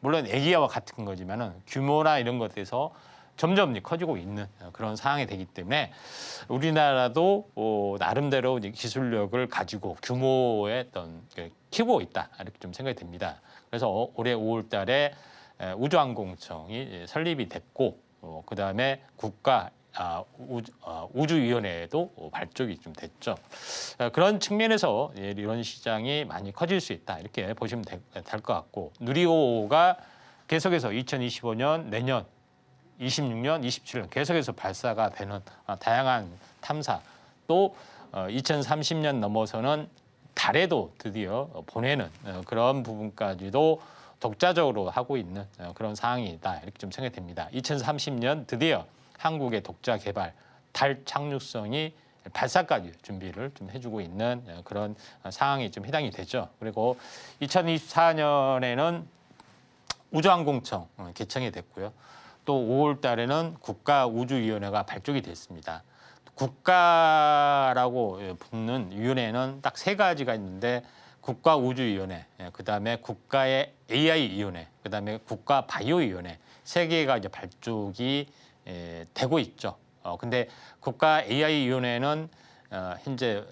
물론 애기야와 같은 거지만은 규모나 이런 것에서 점점 커지고 있는 그런 상황이 되기 때문에 우리나라도 나름대로 기술력을 가지고 규모의 어떤 키우고 있다 이렇게 좀 생각이 됩니다. 그래서 올해 5월달에 우주항공청이 설립이 됐고 그 다음에 국가 우주위원회에도 발족이 좀 됐죠. 그런 측면에서 이런 시장이 많이 커질 수 있다 이렇게 보시면 될 것 같고 누리호가 계속해서 2025년 내년 26년, 27년 계속해서 발사가 되는 다양한 탐사 또 2030년 넘어서는 달에도 드디어 보내는 그런 부분까지도 독자적으로 하고 있는 그런 상황이다 이렇게 좀 생각이 됩니다. 2030년 드디어 한국의 독자 개발 달 착륙성이 발사까지 준비를 좀 해주고 있는 그런 상황이 좀 해당이 되죠. 그리고 2024년에는 우주항공청 개청이 됐고요. 또 5월 달에는 국가우주위원회가 발족이 됐습니다. 국가라고 붙는 위원회는 딱 3가지가 있는데 국가우주위원회, 그다음에 국가의 AI위원회, 그다음에 국가바이오위원회 3개가 이제 발족이 되고 있죠. 근데 국가 AI위원회는 현재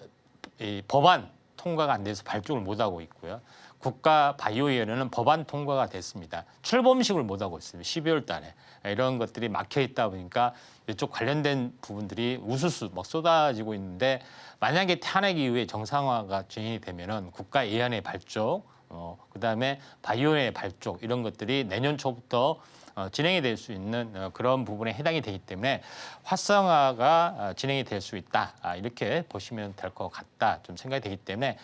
이 법안 통과가 안 돼서 발족을 못 하고 있고요. 국가바이오위원회는 법안 통과가 됐습니다. 출범식을 못 하고 있습니다. 12월 달에 이런 것들이 막혀 있다 보니까 이쪽 관련된 부분들이 우수수 막 쏟아지고 있는데 만약에 탄핵 이후에 정상화가 진행이 되면은 국가 예산의 발족, 그다음에 바이오의 발족 이런 것들이 내년 초부터 진행이 될 수 있는 그런 부분에 해당이 되기 때문에 활성화가 진행이 될 수 있다 이렇게 보시면 될 것 같다 좀 생각이 되기 때문에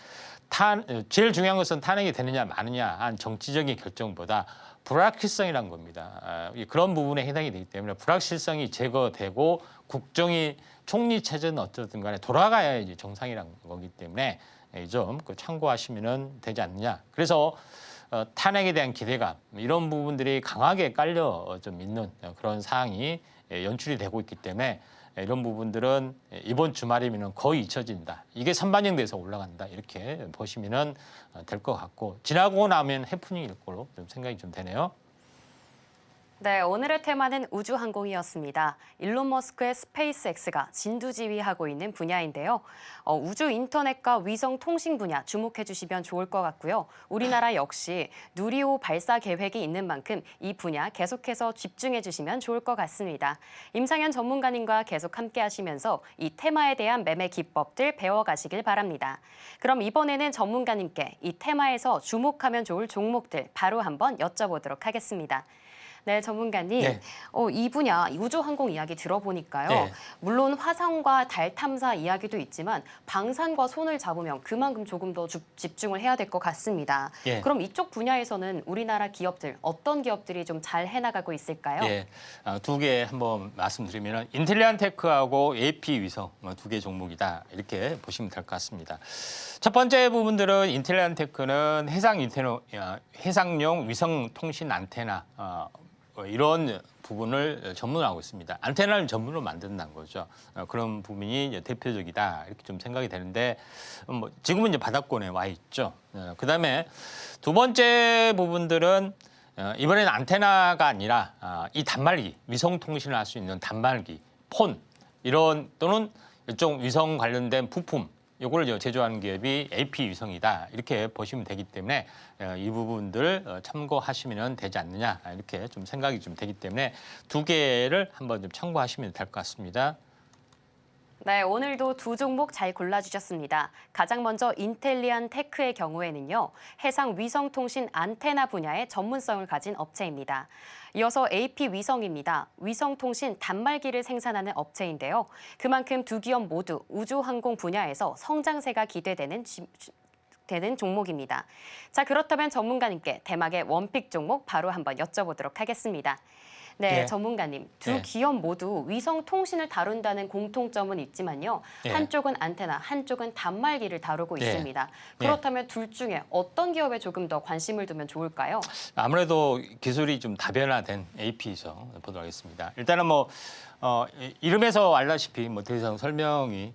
제일 중요한 것은 탄핵이 되느냐 마느냐 한 정치적인 결정보다 불확실성이란 겁니다. 그런 부분에 해당이 되기 때문에 불확실성이 제거되고 국정이 총리 체제는 어쨌든 간에 돌아가야지 정상이란 거기 때문에 좀 참고하시면 되지 않느냐. 그래서 탄핵에 대한 기대감 이런 부분들이 강하게 깔려 좀 있는 그런 사항이 연출이 되고 있기 때문에 이런 부분들은 이번 주말이면 거의 잊혀진다. 이게 선반영돼서 올라간다. 이렇게 보시면 될 것 같고 지나고 나면 해프닝일 거로 좀 생각이 좀 되네요. 네, 오늘의 테마는 우주항공이었습니다. 일론 머스크의 스페이스X가 진두지휘하고 있는 분야인데요. 우주 인터넷과 위성 통신 분야 주목해 주시면 좋을 것 같고요. 우리나라 역시 누리호 발사 계획이 있는 만큼 이 분야 계속해서 집중해 주시면 좋을 것 같습니다. 임상현 전문가님과 계속 함께 하시면서 이 테마에 대한 매매 기법들 배워가시길 바랍니다. 그럼 이번에는 전문가님께 이 테마에서 주목하면 좋을 종목들 바로 한번 여쭤보도록 하겠습니다. 네, 전문가님. 네. 이 분야 우주항공 이야기 들어보니까요. 네. 물론 화성과 달 탐사 이야기도 있지만 방산과 손을 잡으면 그만큼 조금 더 집중을 해야 될 것 같습니다. 예. 그럼 이쪽 분야에서는 우리나라 기업들, 어떤 기업들이 좀 잘 해나가고 있을까요? 예, 두 개 한번 말씀드리면 인텔리안테크하고 AP 위성 두 개 종목이다 이렇게 보시면 될 것 같습니다. 첫 번째 부분들은 인텔리안테크는 해상용 위성 통신 안테나 이런 부분을 전문하고 있습니다. 안테나를 전문으로 만든다는 거죠. 그런 부분이 이제 대표적이다 이렇게 좀 생각이 되는데 지금은 이제 바닥권에 와 있죠. 그다음에 두 번째 부분들은 이번에는 안테나가 아니라 이 단말기, 위성 통신을 할 수 있는 단말기, 폰 이런 또는 일종 위성 관련된 부품 이걸 제조하는 기업이 AP 위성이다 이렇게 보시면 되기 때문에 이 부분들 참고하시면 되지 않느냐 이렇게 좀 생각이 좀 되기 때문에 두 개를 한번 좀 참고하시면 될 것 같습니다. 네, 오늘도 두 종목 잘 골라주셨습니다. 가장 먼저 인텔리안 테크의 경우에는요, 해상 위성통신 안테나 분야의 전문성을 가진 업체입니다. 이어서 AP 위성입니다. 위성통신 단말기를 생산하는 업체인데요. 그만큼 두 기업 모두 우주항공 분야에서 성장세가 기대되는 종목입니다. 자, 그렇다면 전문가님께 대망의 원픽 종목 바로 한번 여쭤보도록 하겠습니다. 네, 예. 전문가님. 두 예. 기업 모두 위성 통신을 다룬다는 공통점은 있지만요. 예. 한쪽은 안테나, 한쪽은 단말기를 다루고 예. 있습니다. 그렇다면 둘 중에 어떤 기업에 조금 더 관심을 두면 좋을까요? 아무래도 기술이 좀 다변화된 AP에서 보도록 하겠습니다. 일단은 이름에서 알다시피 더 이상 설명이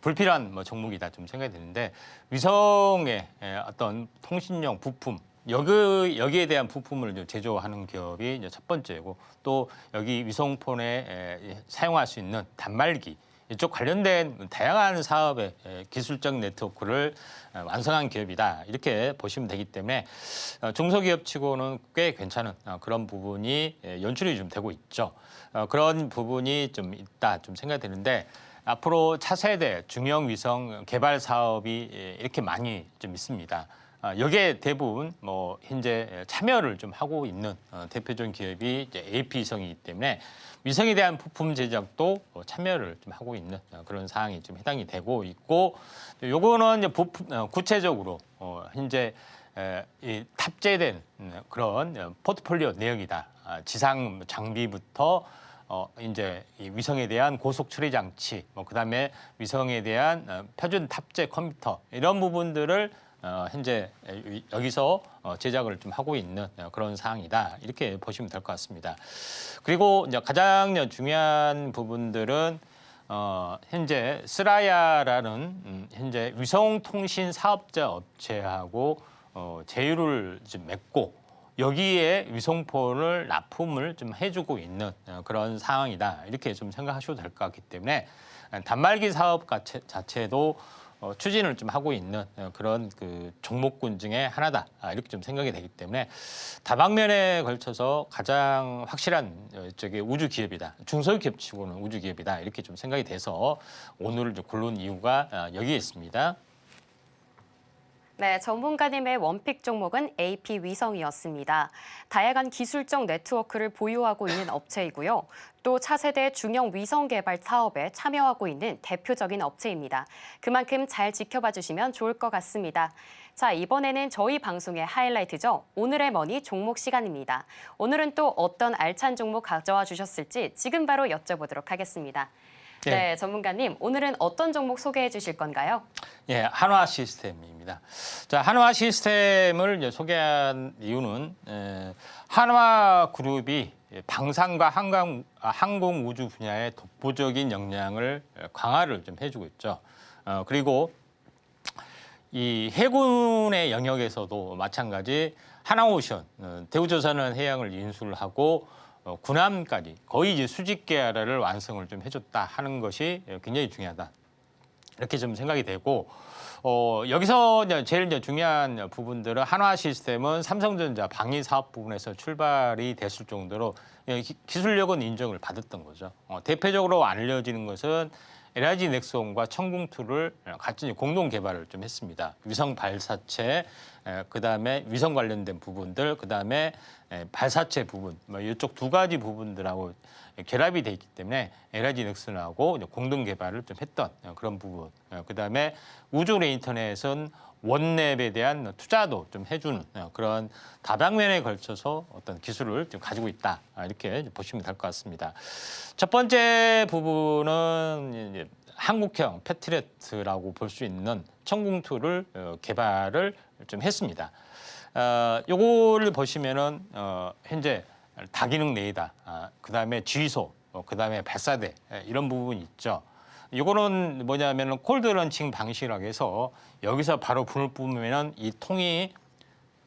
불필요한 종목이다 좀 생각이 드는데 위성의 어떤 통신용 부품 여기에 대한 부품을 이제 제조하는 기업이 이제 첫 번째고 또 여기 위성폰에 사용할 수 있는 단말기 이쪽 관련된 다양한 사업의 기술적 네트워크를 완성한 기업이다 이렇게 보시면 되기 때문에 중소기업치고는 꽤 괜찮은 그런 부분이 연출이 좀 되고 있죠. 그런 부분이 좀 있다 좀 생각이 드는데 앞으로 차세대 중형 위성 개발 사업이 이렇게 많이 좀 있습니다. 여기에 대부분 현재 참여를 좀 하고 있는 대표적인 기업이 이제 AP 위성이기 때문에 위성에 대한 부품 제작도 참여를 좀 하고 있는 그런 사항이 좀 해당이 되고 있고 요거는 이제 구체적으로 현재 이 탑재된 그런 포트폴리오 내역이다. 지상 장비부터 이제 이 위성에 대한 고속 처리 장치, 그다음에 위성에 대한 표준 탑재 컴퓨터 이런 부분들을 현재 여기서 제작을 좀 하고 있는 그런 사항이다 이렇게 보시면 될 것 같습니다. 그리고 이제 가장 중요한 부분들은 현재 스라야라는 현재 위성통신 사업자 업체하고 제휴를 좀 맺고 여기에 위성폰을 납품을 좀 해주고 있는 그런 상황이다 이렇게 좀 생각하셔도 될 것 같기 때문에 단말기 사업 자체도 추진을 좀 하고 있는 그런 그 종목군 중에 하나다 이렇게 좀 생각이 되기 때문에 다방면에 걸쳐서 가장 확실한 우주 기업이다 중소기업치고는 우주 기업이다 이렇게 좀 생각이 돼서 오늘 고른 이유가 여기에 있습니다. 네, 전문가님의 원픽 종목은 AP 위성이었습니다. 다양한 기술적 네트워크를 보유하고 있는 업체이고요. 또 차세대 중형 위성 개발 사업에 참여하고 있는 대표적인 업체입니다. 그만큼 잘 지켜봐 주시면 좋을 것 같습니다. 자, 이번에는 저희 방송의 하이라이트죠. 오늘의 머니 종목 시간입니다. 오늘은 또 어떤 알찬 종목 가져와 주셨을지 지금 바로 여쭤보도록 하겠습니다. 네, 전문가님, 오늘은 어떤 종목 소개해 주실 건가요? 예, 한화 시스템입니다. 자, 한화 시스템을 이제 소개한 이유는 한화 그룹이 방산과 항공 우주 분야의 독보적인 역량을 강화를 좀 해주고 있죠. 그리고 이 해군의 영역에서도 마찬가지 하나오션, 대우조선은 해양을 인수를 하고 군함까지 거의 이제 수직 계열을 완성을 좀 해줬다 하는 것이 굉장히 중요하다. 이렇게 좀 생각이 되고 여기서 제일 중요한 부분들은 한화 시스템은 삼성전자 방위 사업 부분에서 출발이 됐을 정도로 기술력은 인정을 받았던 거죠. 대표적으로 알려지는 것은 LIG 넥스원과 천궁2를 같이 공동 개발을 좀 했습니다. 위성 발사체, 그다음에 위성 관련된 부분들, 그다음에 발사체 부분, 이쪽 두 가지 부분들하고 결합이 돼 있기 때문에 LIG 넥슨하고 공동 개발을 좀 했던 그런 부분. 그다음에 우주 인터넷은 원랩에 대한 투자도 좀 해주는 그런 다방면에 걸쳐서 어떤 기술을 좀 가지고 있다, 이렇게 보시면 될 것 같습니다. 첫 번째 부분은 이제 한국형 패트리어트라고 볼 수 있는 천궁2를 개발을 좀 했습니다. 요거를 보시면은 현재 다기능 레이더, 그다음에 지휘소, 그다음에 발사대 이런 부분이 있죠. 이거는 뭐냐면은 콜드 런칭 방식이라고 해서 여기서 바로 불을 뿜으면은 이 통이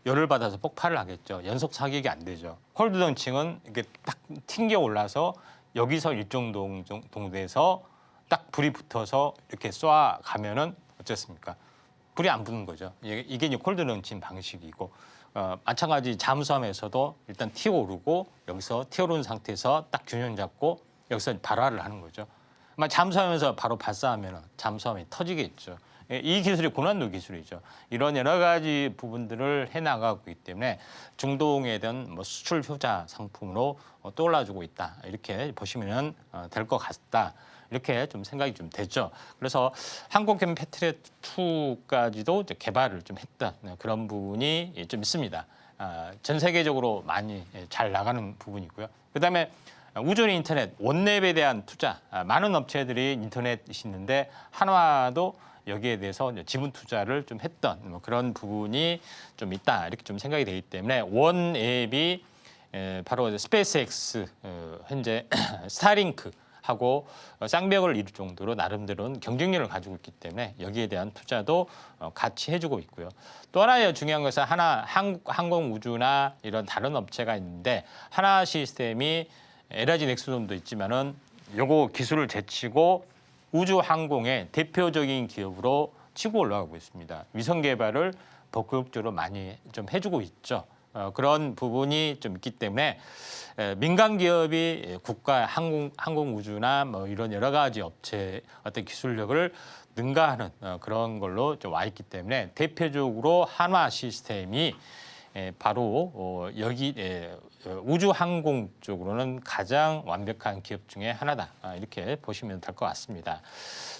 열을 받아서 폭발을 하겠죠. 연속 사격이 안 되죠. 콜드 런칭은 이게 딱 튕겨 올라서 여기서 일정 동도에서 딱 불이 붙어서 이렇게 쏘아 가면은 어쨌습니까? 불이 안 붙는 거죠. 이게 이제 콜드 런칭 방식이고, 마찬가지 잠수함에서도 일단 튀어오르고 여기서 튀어오른 상태에서 딱 균형 잡고 여기서 발화를 하는 거죠. 잠수하면서 바로 발사하면 잠수함이 터지겠죠. 이 기술이 고난도 기술이죠. 이런 여러 가지 부분들을 해나가고 있기 때문에 중동에 대한 수출 효자 상품으로 떠올라주고 있다, 이렇게 보시면 될 것 같다, 이렇게 좀 생각이 좀 되죠. 그래서 한국형 패트리어트 2까지도 개발을 좀 했다, 그런 부분이 좀 있습니다. 전 세계적으로 많이 잘 나가는 부분이고요. 그다음에 우주 인터넷 원랩에 대한 투자, 많은 업체들이 인터넷이 있는데 한화도 여기에 대해서 지분 투자를 좀 했던 그런 부분이 좀 있다, 이렇게 좀 생각이 되기 때문에 원앱이 바로 스페이스X, 현재 스타링크 하고 쌍벽을 이룰 정도로 나름대로는 경쟁력을 가지고 있기 때문에 여기에 대한 투자도 같이 해주고 있고요. 또 하나 중요한 것은 항공우주나 이런 다른 업체가 있는데 하나 시스템이 LIG 넥스론도 있지만은 요거 기술을 제치고 우주 항공의 대표적인 기업으로 치고 올라가고 있습니다. 위성 개발을 적극적으로 많이 좀 해주고 있죠. 그런 부분이 좀 있기 때문에 민간 기업이 국가 항공우주나 이런 여러 가지 업체 어떤 기술력을 능가하는 그런 걸로 좀 와 있기 때문에 대표적으로 한화 시스템이 바로 여기 우주 항공 쪽으로는 가장 완벽한 기업 중에 하나다, 이렇게 보시면 될 것 같습니다.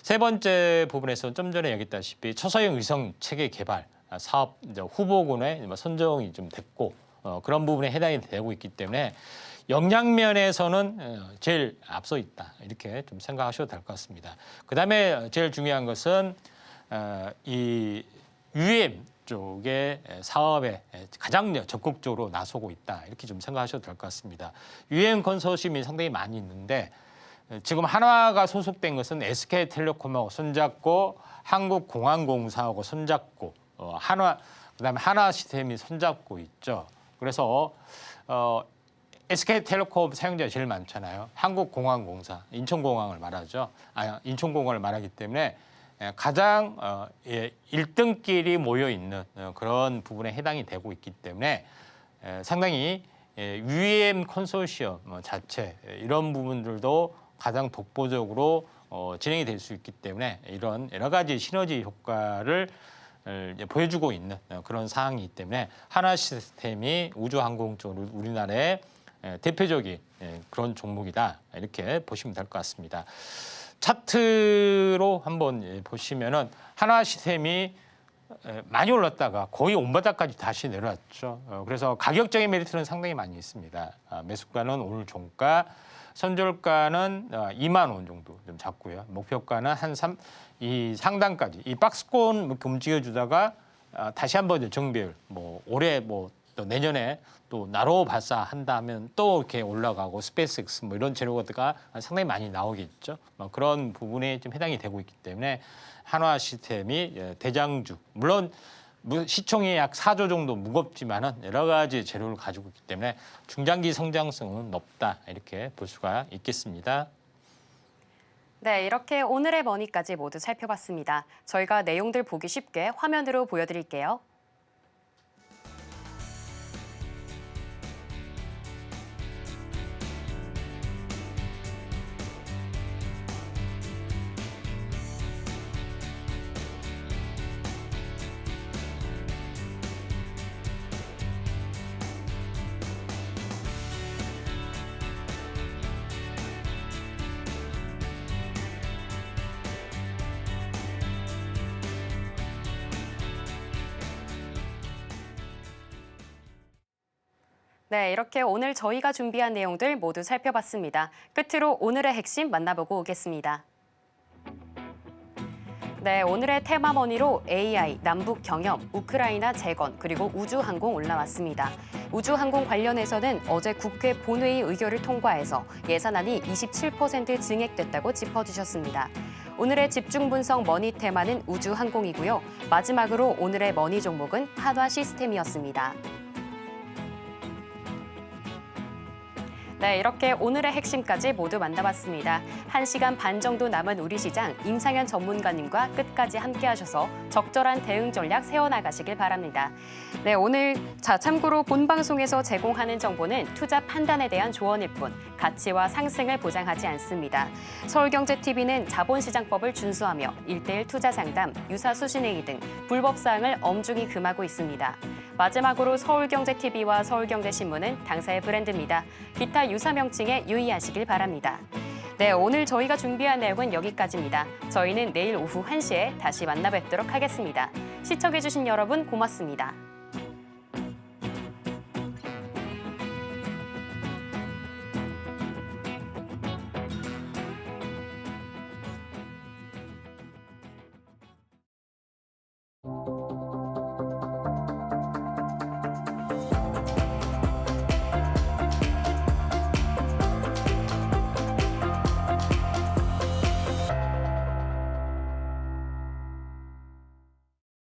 세 번째 부분에서 좀 전에 얘기했다시피 초소형 위성 체계 개발 사업 후보군에 선정이 좀 됐고, 그런 부분에 해당이 되고 있기 때문에 역량면에서는 제일 앞서 있다, 이렇게 좀 생각하셔도 될 것 같습니다. 그다음에 제일 중요한 것은 이 UM 쪽의 사업에 가장 적극적으로 나서고 있다, 이렇게 좀 생각하셔도 될 것 같습니다. UM 컨소시엄이 상당히 많이 있는데 지금 한화가 소속된 것은 SK텔레콤하고 손잡고 한국공항공사하고 손잡고 한화, 그다음에 한화 시스템이 손잡고 있죠. 그래서 SK텔레콤 사용자가 제일 많잖아요. 한국공항공사, 인천공항을 말하죠. 인천공항을 말하기 때문에 가장 1등끼리 모여 있는 그런 부분에 해당이 되고 있기 때문에 상당히 UEM 컨소시엄 자체 이런 부분들도 가장 독보적으로 진행이 될 수 있기 때문에 이런 여러 가지 시너지 효과를 보여주고 있는 그런 상황이기 때문에 한화 시스템이 우주항공 쪽으로 우리나라의 대표적인 그런 종목이다, 이렇게 보시면 될 것 같습니다. 차트로 한번 보시면은 한화 시스템이 많이 올랐다가 거의 온바닥까지 다시 내려왔죠. 그래서 가격적인 메리트는 상당히 많이 있습니다. 매수가는 오늘 종가, 선절가는 2만 원 정도 좀 잡고요. 목표가는 이 상단까지 이 박스권 이렇게 움직여주다가 다시 한번 정배율 올해 또 내년에 또 나로 발사한다면 또 이렇게 올라가고 스페이스X 이런 재료가 상당히 많이 나오겠죠. 그런 부분에 좀 해당이 되고 있기 때문에 한화 시스템이 대장주, 물론 시총이 약 4조 정도 무겁지만은 여러 가지 재료를 가지고 있기 때문에 중장기 성장성은 높다, 이렇게 볼 수가 있겠습니다. 네, 이렇게 오늘의 머니까지 모두 살펴봤습니다. 저희가 내용들 보기 쉽게 화면으로 보여드릴게요. 네, 이렇게 오늘 저희가 준비한 내용들 모두 살펴봤습니다. 끝으로 오늘의 핵심 만나보고 오겠습니다. 네, 오늘의 테마머니로 AI, 남북 경협, 우크라이나 재건, 그리고 우주항공 올라왔습니다. 우주항공 관련해서는 어제 국회 본회의 의결을 통과해서 예산안이 27% 증액됐다고 짚어주셨습니다. 오늘의 집중 분석 머니 테마는 우주항공이고요. 마지막으로 오늘의 머니 종목은 한화 시스템이었습니다. 네, 이렇게 오늘의 핵심까지 모두 만나봤습니다. 1시간 반 정도 남은 우리 시장, 임상현 전문가님과 끝까지 함께하셔서 적절한 대응 전략 세워나가시길 바랍니다. 네, 오늘 참고로 본 방송에서 제공하는 정보는 투자 판단에 대한 조언일 뿐 가치와 상승을 보장하지 않습니다. 서울경제TV는 자본시장법을 준수하며 1:1 투자 상담, 유사 수신행위 등 불법 사항을 엄중히 금하고 있습니다. 마지막으로 서울경제TV와 서울경제신문은 당사의 브랜드입니다. 기타 유사 명칭에 유의하시길 바랍니다. 네, 오늘 저희가 준비한 내용은 여기까지입니다. 저희는 내일 오후 1시에 다시 만나뵙도록 하겠습니다. 시청해주신 여러분 고맙습니다.